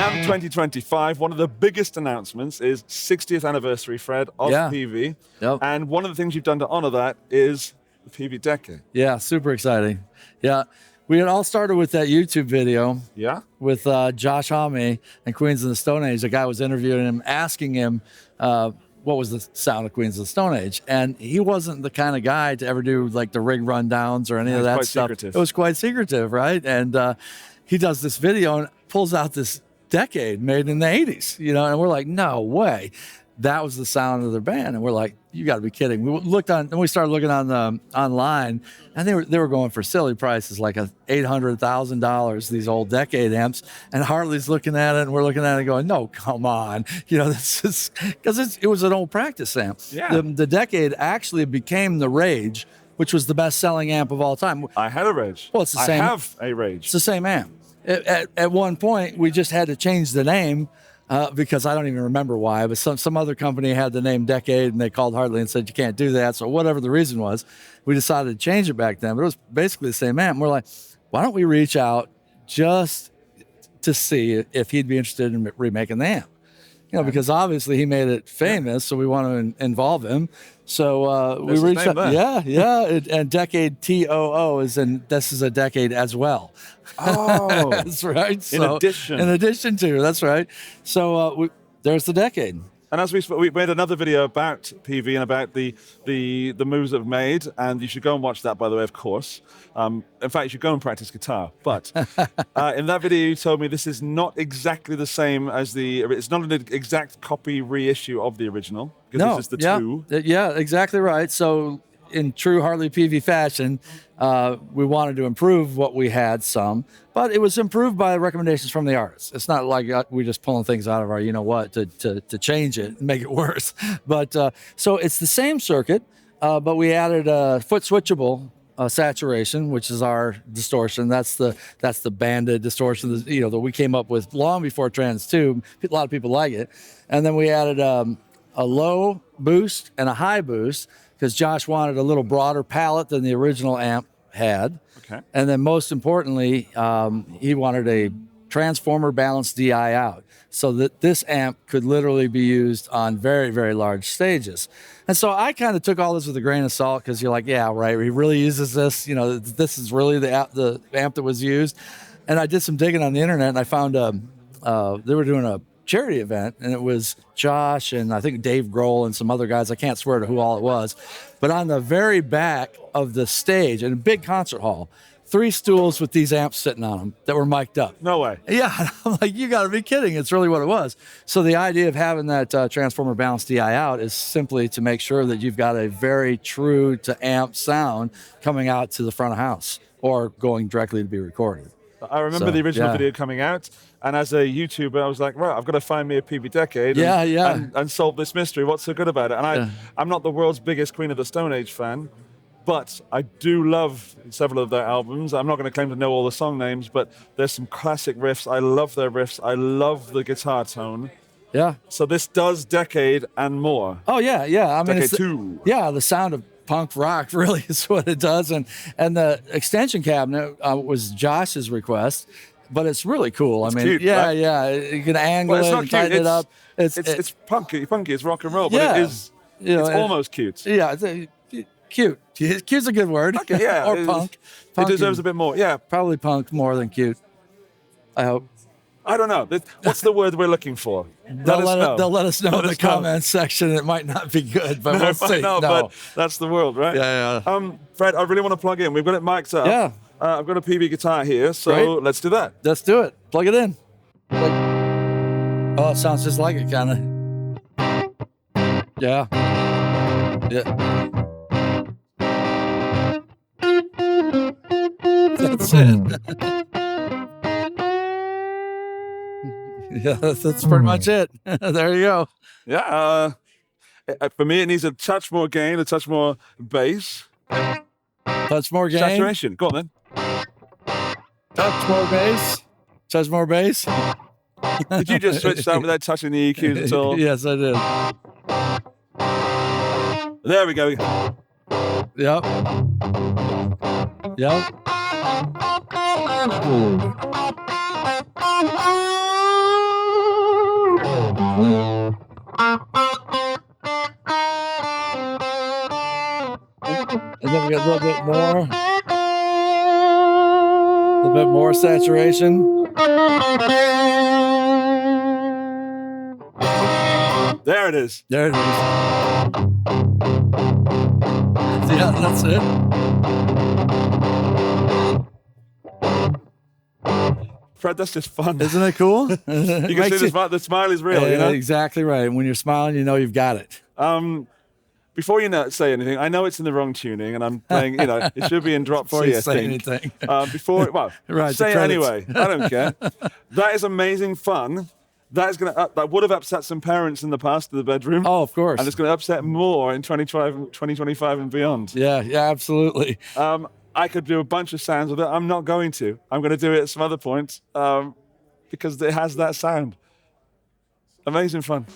NAMM 2025, one of the biggest announcements is 60th anniversary, Fred, of Peavey. Yep. And one of the things you've done to honor that is the Peavey Decade. Yeah, super exciting. Yeah. We had all started with that YouTube video with Josh Homme and Queens of the Stone Age. The guy was interviewing him, asking him what was the sound of Queens of the Stone Age. And he wasn't the kind of guy to ever do like the rig rundowns or any of that stuff. Secretive. It was quite secretive, right? And he does this video and pulls out this Decade made in the 80s, you know, and we're like, no way. That was the sound of their band. And we're like, you got to be kidding. We looked on, and we started looking on the online, and they were going for silly prices, like $800,000, these old Decade amps. And Hartley's looking at it, and we're looking at it going, no, come on. You know, this is, because it was an old practice amp. Yeah. The Decade actually became the Rage, which was the best-selling amp of all time. I had a Rage. Well, it's the same. I have a Rage. It's the same amp. At one point, we just had to change the name because I don't even remember why, but some other company had the name Decade, and they called Hartley and said, you can't do that. So whatever the reason was, we decided to change it back then. But it was basically the same amp. And we're like, why don't we reach out just to see if he'd be interested in remaking the amp? You know, because obviously he made it famous, so we want to involve him. So we reached out. And Decade Too is, and this is a Decade as well. Oh, that's right. In addition to, that's right. So there's the Decade. And as we made another video about Peavey and about the moves that we've made, and you should go and watch that, by the way, of course. In fact, you should go and practice guitar. But in that video, you told me this is not exactly the same as it's not an exact copy reissue of the original, because this is the two. Yeah, exactly right. So in true Hartley Peavey fashion, we wanted to improve what we had some, but it was improved by recommendations from the artists. It's not like we're just pulling things out of our, you know what, to change it and make it worse. But so it's the same circuit, but we added a foot switchable saturation, which is our distortion. That's the banded distortion, you know, that we came up with long before Trans 2. A lot of people like it. And then we added a low boost and a high boost, because Josh wanted a little broader palette than the original amp had. Okay. And then most importantly, he wanted a transformer balanced DI out, so that this amp could literally be used on very, very large stages. And so I kind of took all this with a grain of salt, because you're like, yeah, right, he really uses this. You know, this is really the amp that was used. And I did some digging on the internet, and I found they were doing a charity event, and it was Josh and I think Dave Grohl and some other guys. I can't swear to who all it was, but on the very back of the stage in a big concert hall, 3 stools with these amps sitting on them that were mic'd up. No way. Yeah, I'm like, you got to be kidding. It's really what it was. So the idea of having that transformer balanced DI out is simply to make sure that you've got a very true to amp sound coming out to the front of house or going directly to be recorded. I remember the original video coming out, and as a YouTuber, I was like, right, I've got to find me a Peavey Decade and solve this mystery. What's so good about it? And I'm not the world's biggest Queen of the Stone Age fan, but I do love several of their albums. I'm not going to claim to know all the song names, but there's some classic riffs. I love their riffs. I love the guitar tone. Yeah. So this does Decade and more. Oh, yeah. I mean, Decade 2. Yeah, the sound of punk rock really is what it does. And the extension cabinet was Josh's request, but it's really cool. It's I mean, cute, right? You can angle it and tighten it up. It's punky, it's rock and roll, but it is, it's almost cute. Yeah, cute. Cute's a good word. Okay, yeah. Or punk. It deserves a bit more, yeah. Probably punk more than cute, I hope. I don't know. What's the word we're looking for? They'll let us know in the comments section. It might not be good, but we'll see. No, but that's the world, right? Yeah. Fred, I really want to plug in. We've got it mic'd up. Yeah. I've got a Peavey guitar here, so let's do that. Let's do it. Plug it in. Oh, it sounds just like it, kind of. Yeah. That's it. Yeah, that's pretty much it. There you go. Yeah. For me, it needs a touch more gain, a touch more bass. Touch more gain. Saturation. Go on then. Touch more bass. Touch more bass. Did you just switch that without touching the EQs at all? Yes, I did. There we go. Yep. And then we get a little bit more saturation. There it is. There it is. Yeah, that's it. Fred, that's just fun. Isn't it cool? You can see the smile is real, you know? Exactly right. When you're smiling, you know you've got it. Before you say anything, I know it's in the wrong tuning, and I'm playing, it should be in drop C, I think. Anything. Right, say it anyway. I don't care. That is amazing fun. That would have upset some parents in the past in the bedroom. Oh, of course. And it's going to upset more in 2025 and beyond. Yeah, absolutely. I could do a bunch of sounds with it. I'm not going to. I'm going to do it at some other point because it has that sound. Amazing fun.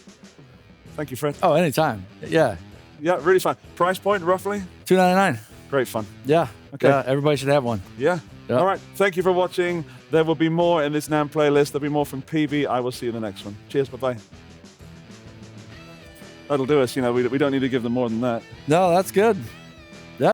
Thank you, Fred. Oh, anytime. Yeah. Yeah, really fun. Price point, roughly? $299. Great fun. Yeah. Okay. Yeah, everybody should have one. Yeah. Yep. All right. Thank you for watching. There will be more in this NAMM playlist. There'll be more from Peavey. I will see you in the next one. Cheers. Bye-bye. That'll do us. We don't need to give them more than that. No, that's good.